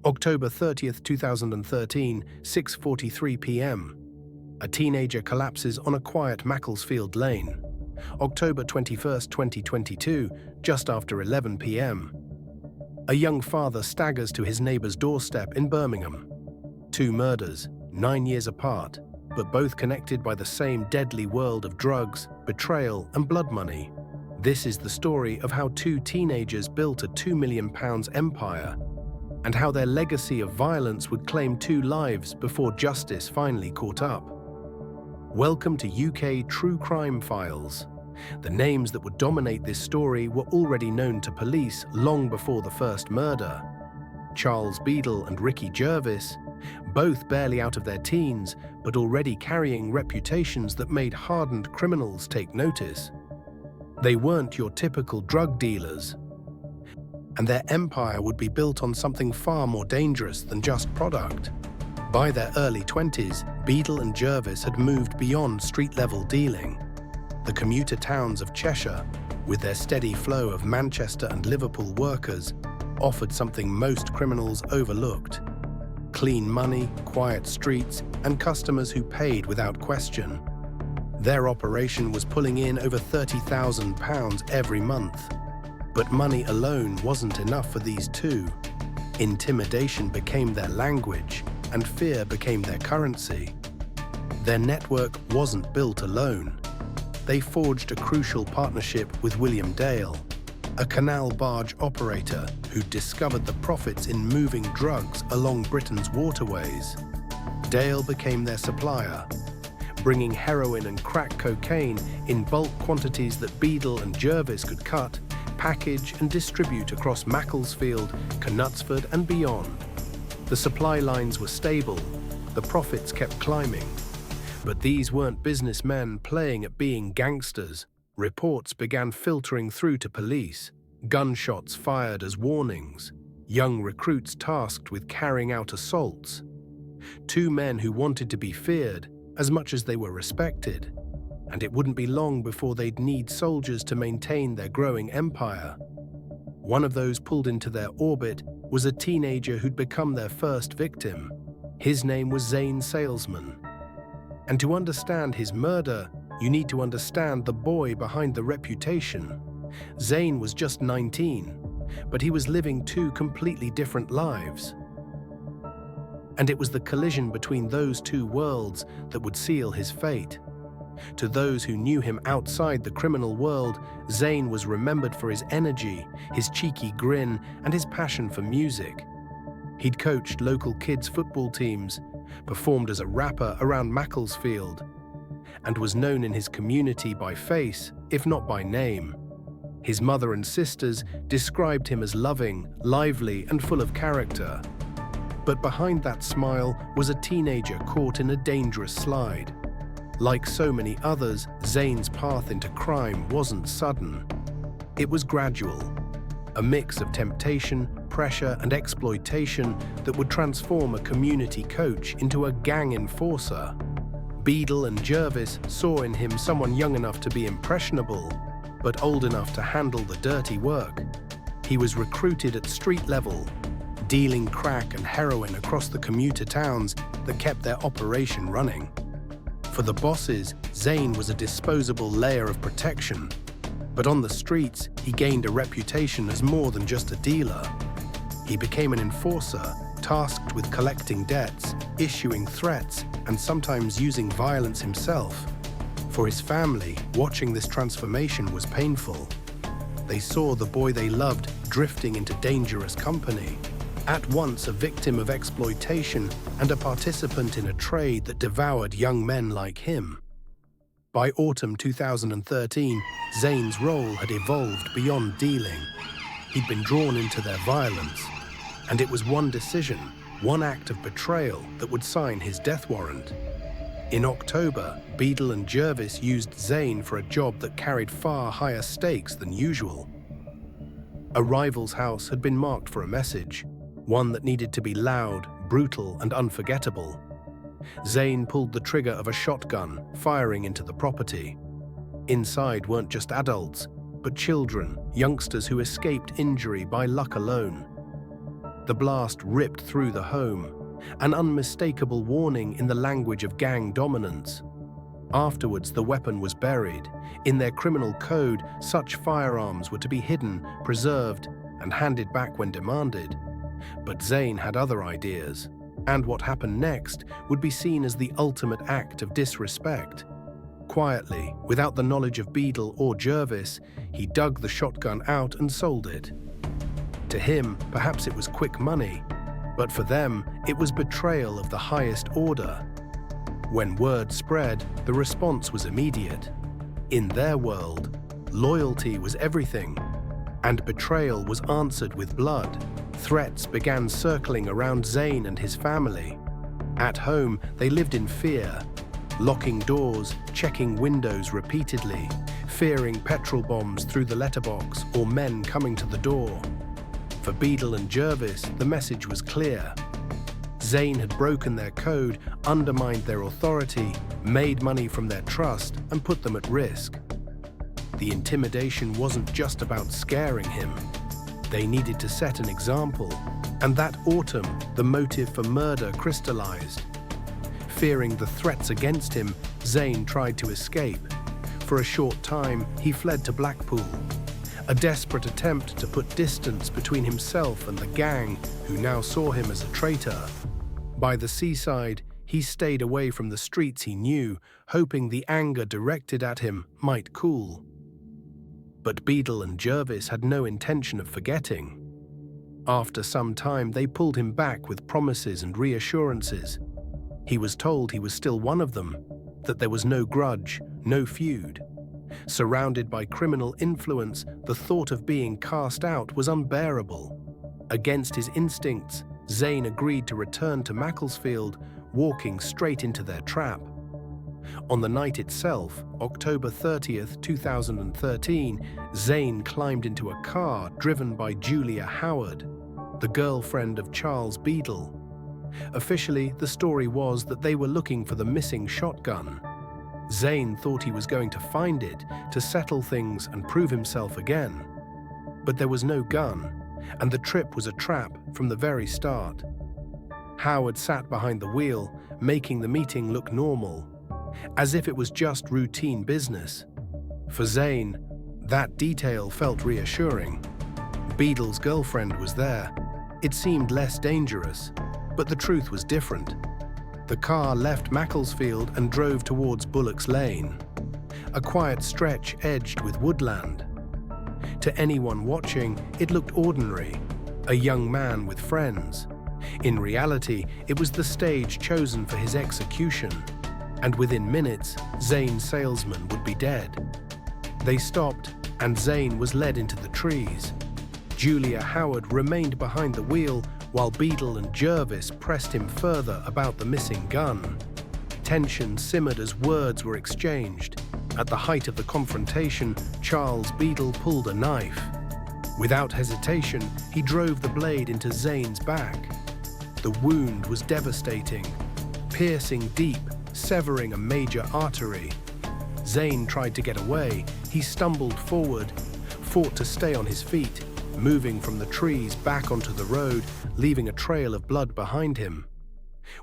October 30th, 2013, 6:43 p.m. A teenager collapses on a quiet Macclesfield lane. October 21st, 2022, just after 11 p.m. A young father staggers to his neighbor's doorstep in Birmingham. 2 murders, 9 years apart, but both connected by the same deadly world of drugs, betrayal, and blood money. This is the story of how 2 teenagers built a £2 million empire, and how their legacy of violence would claim 2 lives before justice finally caught up. Welcome to UK True Crime Files. The names that would dominate this story were already known to police long before the first murder. Charles Beadle and Ricky Jervis, both barely out of their teens, but already carrying reputations that made hardened criminals take notice. They weren't your typical drug dealers, and their empire would be built on something far more dangerous than just product. By their early 20s, Beadle and Jervis had moved beyond street-level dealing. The commuter towns of Cheshire, with their steady flow of Manchester and Liverpool workers, offered something most criminals overlooked: clean money, quiet streets, and customers who paid without question. Their operation was pulling in over £30,000 every month. But money alone wasn't enough for these 2. Intimidation became their language, and fear became their currency. Their network wasn't built alone. They forged a crucial partnership with William Dale, a canal barge operator who'd discovered the profits in moving drugs along Britain's waterways. Dale became their supplier, bringing heroin and crack cocaine in bulk quantities that Beadle and Jervis could cut, package and distribute across Macclesfield, Knutsford and beyond. The supply lines were stable, the profits kept climbing. But these weren't businessmen playing at being gangsters. Reports began filtering through to police, gunshots fired as warnings, young recruits tasked with carrying out assaults. 2 men who wanted to be feared as much as they were respected. And it wouldn't be long before they'd need soldiers to maintain their growing empire. One of those pulled into their orbit was a teenager who'd become their first victim. His name was Zane Salesman. And to understand his murder, you need to understand the boy behind the reputation. Zane was just 19, but he was living 2 completely different lives. And it was the collision between those 2 worlds that would seal his fate. To those who knew him outside the criminal world, Zane was remembered for his energy, his cheeky grin, and his passion for music. He'd coached local kids' football teams, performed as a rapper around Macclesfield, and was known in his community by face, if not by name. His mother and sisters described him as loving, lively, and full of character. But behind that smile was a teenager caught in a dangerous slide. Like so many others, Zane's path into crime wasn't sudden. It was gradual, a mix of temptation, pressure, and exploitation that would transform a community coach into a gang enforcer. Beadle and Jervis saw in him someone young enough to be impressionable, but old enough to handle the dirty work. He was recruited at street level, dealing crack and heroin across the commuter towns that kept their operation running. For the bosses, Zane was a disposable layer of protection. But on the streets, he gained a reputation as more than just a dealer. He became an enforcer, tasked with collecting debts, issuing threats, and sometimes using violence himself. For his family, watching this transformation was painful. They saw the boy they loved drifting into dangerous company. At once a victim of exploitation and a participant in a trade that devoured young men like him. By autumn 2013, Zane's role had evolved beyond dealing. He'd been drawn into their violence, and it was one decision, one act of betrayal that would sign his death warrant. In October, Beadle and Jervis used Zane for a job that carried far higher stakes than usual. A rival's house had been marked for a message, one that needed to be loud, brutal, and unforgettable. Zane pulled the trigger of a shotgun, firing into the property. Inside weren't just adults, but children, youngsters who escaped injury by luck alone. The blast ripped through the home, an unmistakable warning in the language of gang dominance. Afterwards, the weapon was buried. In their criminal code, such firearms were to be hidden, preserved, and handed back when demanded. But Zane had other ideas, and what happened next would be seen as the ultimate act of disrespect. Quietly, without the knowledge of Beadle or Jervis, he dug the shotgun out and sold it. To him, perhaps it was quick money, but for them, it was betrayal of the highest order. When word spread, the response was immediate. In their world, loyalty was everything, and betrayal was answered with blood. Threats began circling around Zane and his family. At home, they lived in fear, locking doors, checking windows repeatedly, fearing petrol bombs through the letterbox or men coming to the door. For Beadle and Jervis, the message was clear. Zane had broken their code, undermined their authority, made money from their trust, and put them at risk. The intimidation wasn't just about scaring him. They needed to set an example, and that autumn, the motive for murder crystallized. Fearing the threats against him, Zane tried to escape. For a short time, he fled to Blackpool, a desperate attempt to put distance between himself and the gang, who now saw him as a traitor. By the seaside, he stayed away from the streets he knew, hoping the anger directed at him might cool. But Beadle and Jervis had no intention of forgetting. After some time, they pulled him back with promises and reassurances. He was told he was still one of them, that there was no grudge, no feud. Surrounded by criminal influence, the thought of being cast out was unbearable. Against his instincts, Zane agreed to return to Macclesfield, walking straight into their trap. On the night itself, October 30th, 2013, Zane climbed into a car driven by Julia Howard, the girlfriend of Charles Beadle. Officially, the story was that they were looking for the missing shotgun. Zane thought he was going to find it, to settle things and prove himself again. But there was no gun, and the trip was a trap from the very start. Howard sat behind the wheel, making the meeting look normal, as if it was just routine business. For Zane, that detail felt reassuring. Beadle's girlfriend was there. It seemed less dangerous, but the truth was different. The car left Macclesfield and drove towards Bullock's Lane, a quiet stretch edged with woodland. To anyone watching, it looked ordinary, a young man with friends. In reality, it was the stage chosen for his execution, and within minutes, Zane's salesman would be dead. They stopped, and Zane was led into the trees. Julia Howard remained behind the wheel, while Beadle and Jervis pressed him further about the missing gun. Tension simmered as words were exchanged. At the height of the confrontation, Charles Beadle pulled a knife. Without hesitation, he drove the blade into Zane's back. The wound was devastating, piercing deep, severing a major artery. Zane tried to get away. He stumbled forward, fought to stay on his feet, moving from the trees back onto the road, leaving a trail of blood behind him.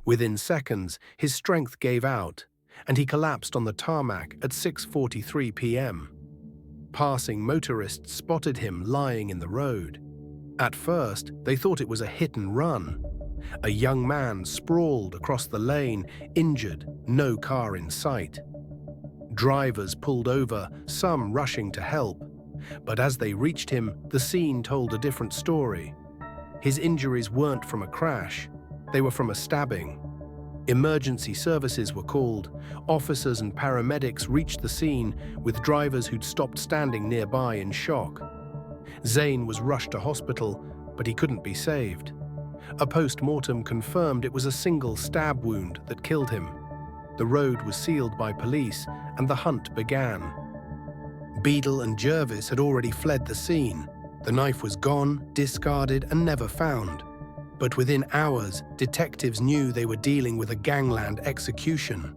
Within seconds, his strength gave out, and he collapsed on the tarmac at 6:43 p.m. Passing motorists spotted him lying in the road. At first, they thought it was a hit and run. A young man sprawled across the lane, injured, no car in sight. Drivers pulled over, some rushing to help. But as they reached him, the scene told a different story. His injuries weren't from a crash, they were from a stabbing. Emergency services were called. Officers and paramedics reached the scene, with drivers who'd stopped standing nearby in shock. Zane was rushed to hospital, but he couldn't be saved. A post-mortem confirmed it was a single stab wound that killed him. The road was sealed by police, and the hunt began. Beadle and Jervis had already fled the scene. The knife was gone, discarded, and never found. But within hours, detectives knew they were dealing with a gangland execution.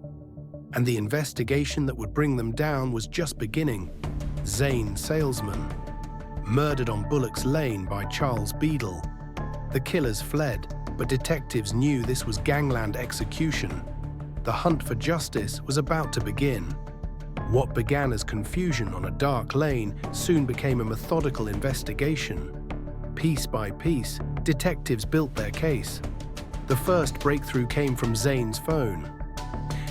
And the investigation that would bring them down was just beginning. Zane, salesman, murdered on Bullock's Lane by Charles Beadle. The killers fled, but detectives knew this was gangland execution. The hunt for justice was about to begin. What began as confusion on a dark lane soon became a methodical investigation. Piece by piece, detectives built their case. The first breakthrough came from Zane's phone.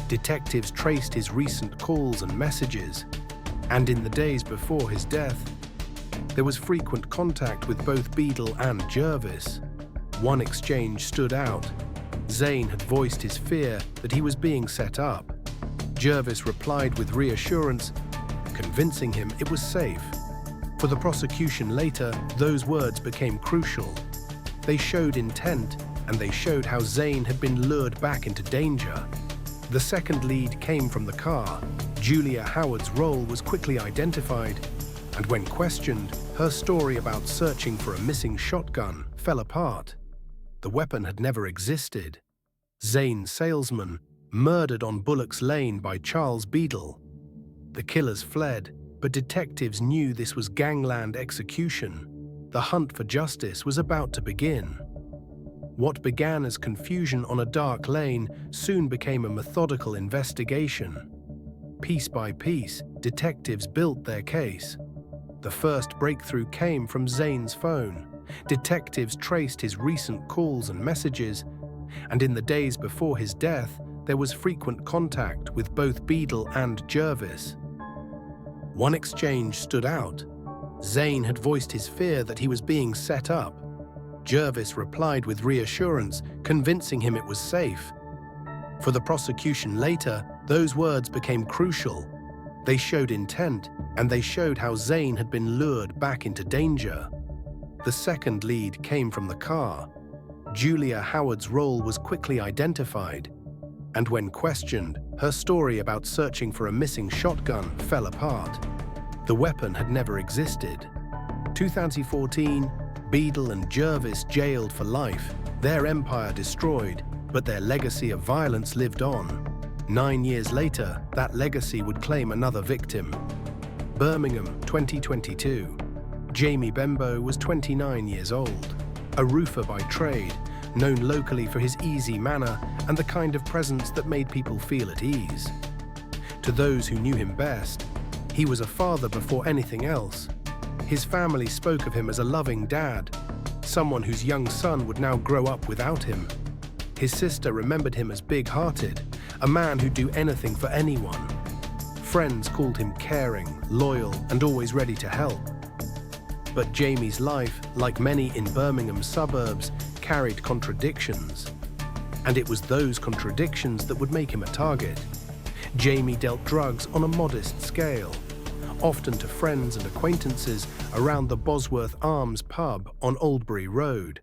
Detectives traced his recent calls and messages, and in the days before his death, there was frequent contact with both Beadle and Jervis. One exchange stood out. Zane had voiced his fear that he was being set up. Jervis replied with reassurance, convincing him it was safe. For the prosecution later, those words became crucial. They showed intent, and they showed how Zane had been lured back into danger. The second lead came from the car. Julia Howard's role was quickly identified, and when questioned, her story about searching for a missing shotgun fell apart. The weapon had never existed. Zane's salesman, murdered on Bullock's Lane by Charles Beadle. The killers fled, but detectives knew this was gangland execution. The hunt for justice was about to begin. What began as confusion on a dark lane soon became a methodical investigation. Piece by piece, detectives built their case. The first breakthrough came from Zane's phone. Detectives traced his recent calls and messages, and in the days before his death, there was frequent contact with both Beadle and Jervis. One exchange stood out. Zane had voiced his fear that he was being set up. Jervis replied with reassurance, convincing him it was safe. For the prosecution later, those words became crucial. They showed intent, and they showed how Zane had been lured back into danger. The second lead came from the car. Julia Howard's role was quickly identified, and when questioned, her story about searching for a missing shotgun fell apart. The weapon had never existed. 2014, Beadle and Jervis jailed for life, their empire destroyed, but their legacy of violence lived on. 9 years later, that legacy would claim another victim. Birmingham, 2022. Jamie Bembo was 29 years old, a roofer by trade, known locally for his easy manner and the kind of presence that made people feel at ease. To those who knew him best, he was a father before anything else. His family spoke of him as a loving dad, someone whose young son would now grow up without him. His sister remembered him as big-hearted, a man who'd do anything for anyone. Friends called him caring, loyal, and always ready to help. But Jamie's life, like many in Birmingham's suburbs, carried contradictions. And it was those contradictions that would make him a target. Jamie dealt drugs on a modest scale, often to friends and acquaintances around the Bosworth Arms pub on Oldbury Road.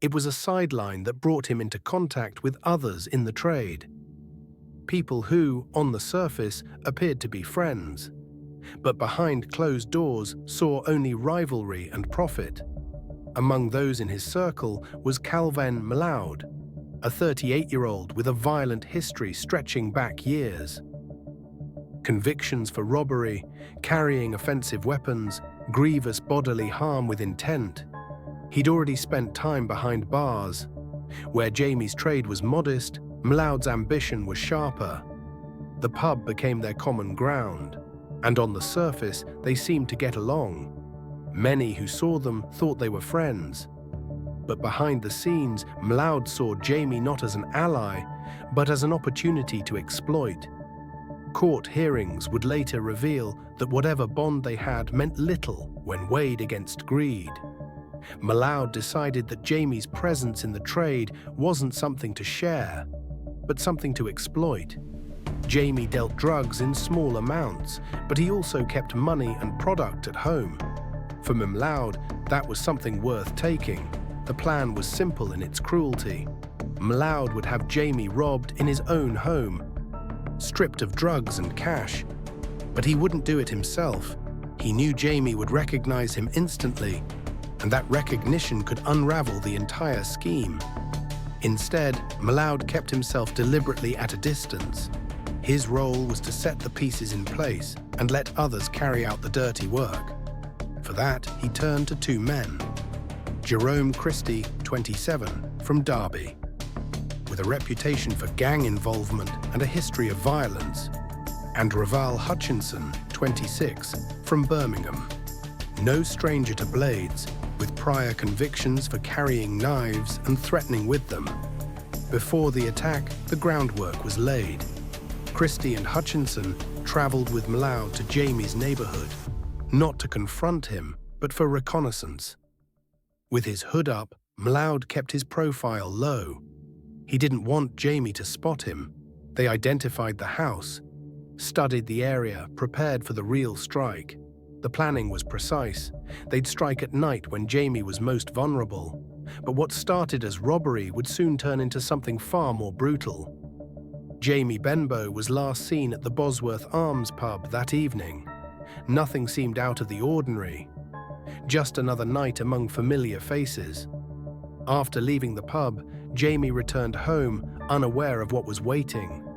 It was a sideline that brought him into contact with others in the trade. People who, on the surface, appeared to be friends, but behind closed doors saw only rivalry and profit. Among those in his circle was Calvin Mlaud, a 38-year-old with a violent history stretching back years. Convictions for robbery, carrying offensive weapons, grievous bodily harm with intent. He'd already spent time behind bars. Where Jamie's trade was modest, Mlaud's ambition was sharper. The pub became their common ground, and on the surface, they seemed to get along. Many who saw them thought they were friends. But behind the scenes, Mlaud saw Jamie not as an ally, but as an opportunity to exploit. Court hearings would later reveal that whatever bond they had meant little when weighed against greed. Mlaud decided that Jamie's presence in the trade wasn't something to share, but something to exploit. Jamie dealt drugs in small amounts, but he also kept money and product at home. For Mlaud, that was something worth taking. The plan was simple in its cruelty. Mlaud would have Jamie robbed in his own home, stripped of drugs and cash. But he wouldn't do it himself. He knew Jamie would recognize him instantly, and that recognition could unravel the entire scheme. Instead, Mlaud kept himself deliberately at a distance. His role was to set the pieces in place and let others carry out the dirty work. For that, he turned to two men. Jerome Christie, 27, from Derby. With a reputation for gang involvement and a history of violence, and Raval Hutchinson, 26, from Birmingham. No stranger to blades, with prior convictions for carrying knives and threatening with them. Before the attack, the groundwork was laid. Christie and Hutchinson travelled with Mlaud to Jamie's neighbourhood, not to confront him, but for reconnaissance. With his hood up, Mlaud kept his profile low. He didn't want Jamie to spot him. They identified the house, studied the area, prepared for the real strike. The planning was precise. They'd strike at night when Jamie was most vulnerable. But what started as robbery would soon turn into something far more brutal. Jamie Benbow was last seen at the Bosworth Arms pub that evening. Nothing seemed out of the ordinary. Just another night among familiar faces. After leaving the pub, Jamie returned home, unaware of what was waiting.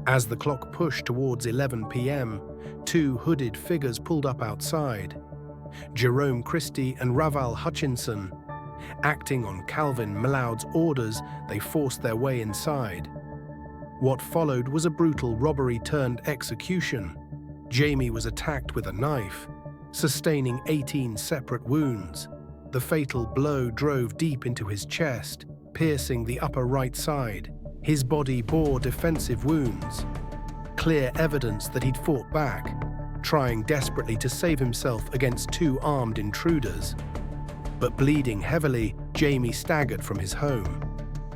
As the clock pushed towards 11 p.m., two hooded figures pulled up outside. Jerome Christie and Raval Hutchinson. Acting on Calvin Mlaud's orders, they forced their way inside. What followed was a brutal robbery-turned-execution. Jamie was attacked with a knife, sustaining 18 separate wounds. The fatal blow drove deep into his chest, piercing the upper right side. His body bore defensive wounds. Clear evidence that he'd fought back, trying desperately to save himself against two armed intruders. But bleeding heavily, Jamie staggered from his home.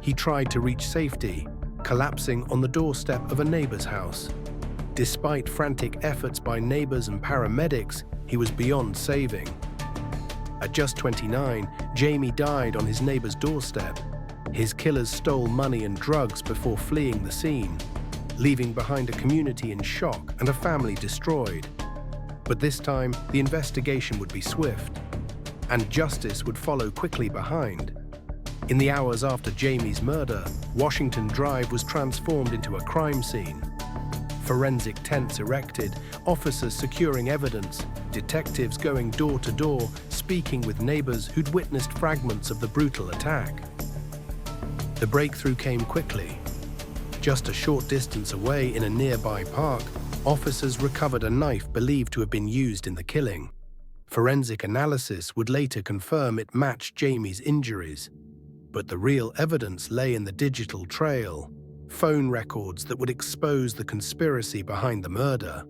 He tried to reach safety, collapsing on the doorstep of a neighbor's house. Despite frantic efforts by neighbors and paramedics, he was beyond saving. At just 29, Jamie died on his neighbor's doorstep. His killers stole money and drugs before fleeing the scene, leaving behind a community in shock and a family destroyed. But this time, the investigation would be swift, and justice would follow quickly behind. In the hours after Jamie's murder, Washington Drive was transformed into a crime scene. Forensic tents erected, officers securing evidence, detectives going door to door, speaking with neighbors who'd witnessed fragments of the brutal attack. The breakthrough came quickly. Just a short distance away in a nearby park, officers recovered a knife believed to have been used in the killing. Forensic analysis would later confirm it matched Jamie's injuries. But the real evidence lay in the digital trail, phone records that would expose the conspiracy behind the murder.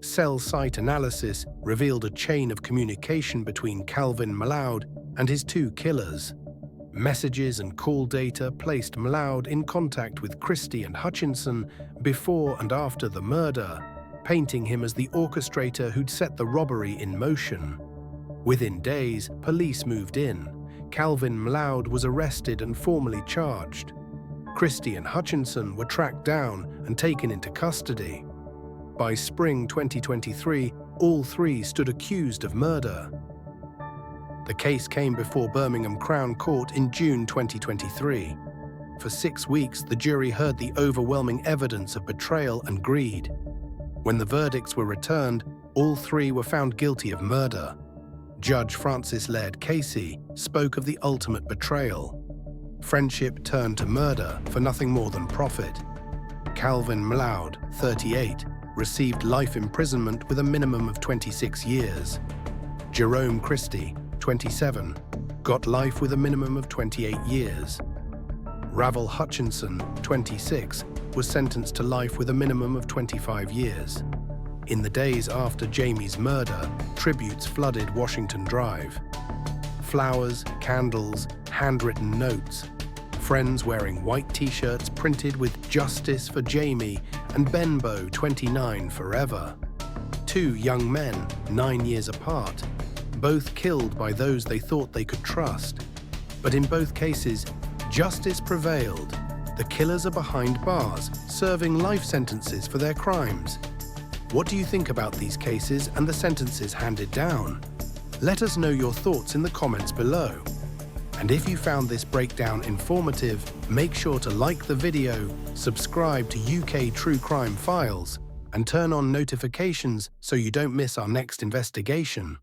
Cell site analysis revealed a chain of communication between Calvin Mlaud and his two killers. Messages and call data placed Mlaud in contact with Christie and Hutchinson before and after the murder, painting him as the orchestrator who'd set the robbery in motion. Within days, police moved in. Calvin Mlaud was arrested and formally charged. Christie and Hutchinson were tracked down and taken into custody. By spring 2023, all three stood accused of murder. The case came before Birmingham Crown Court in June 2023. For 6 weeks, the jury heard the overwhelming evidence of betrayal and greed. When the verdicts were returned, all three were found guilty of murder. Judge Francis Laird Casey spoke of the ultimate betrayal. Friendship turned to murder for nothing more than profit. Calvin Mlaud, 38, received life imprisonment with a minimum of 26 years. Jerome Christie, 27, got life with a minimum of 28 years. Raval Hutchinson, 26, was sentenced to life with a minimum of 25 years. In the days after Jamie's murder, tributes flooded Washington Drive. Flowers, candles, handwritten notes. Friends wearing white t-shirts printed with "Justice for Jamie" and "Benbow 29 forever." Two young men, 9 years apart, both killed by those they thought they could trust. But in both cases, justice prevailed. The killers are behind bars, serving life sentences for their crimes. What do you think about these cases and the sentences handed down? Let us know your thoughts in the comments below. And if you found this breakdown informative, make sure to like the video, subscribe to UK True Crime Files, and turn on notifications so you don't miss our next investigation.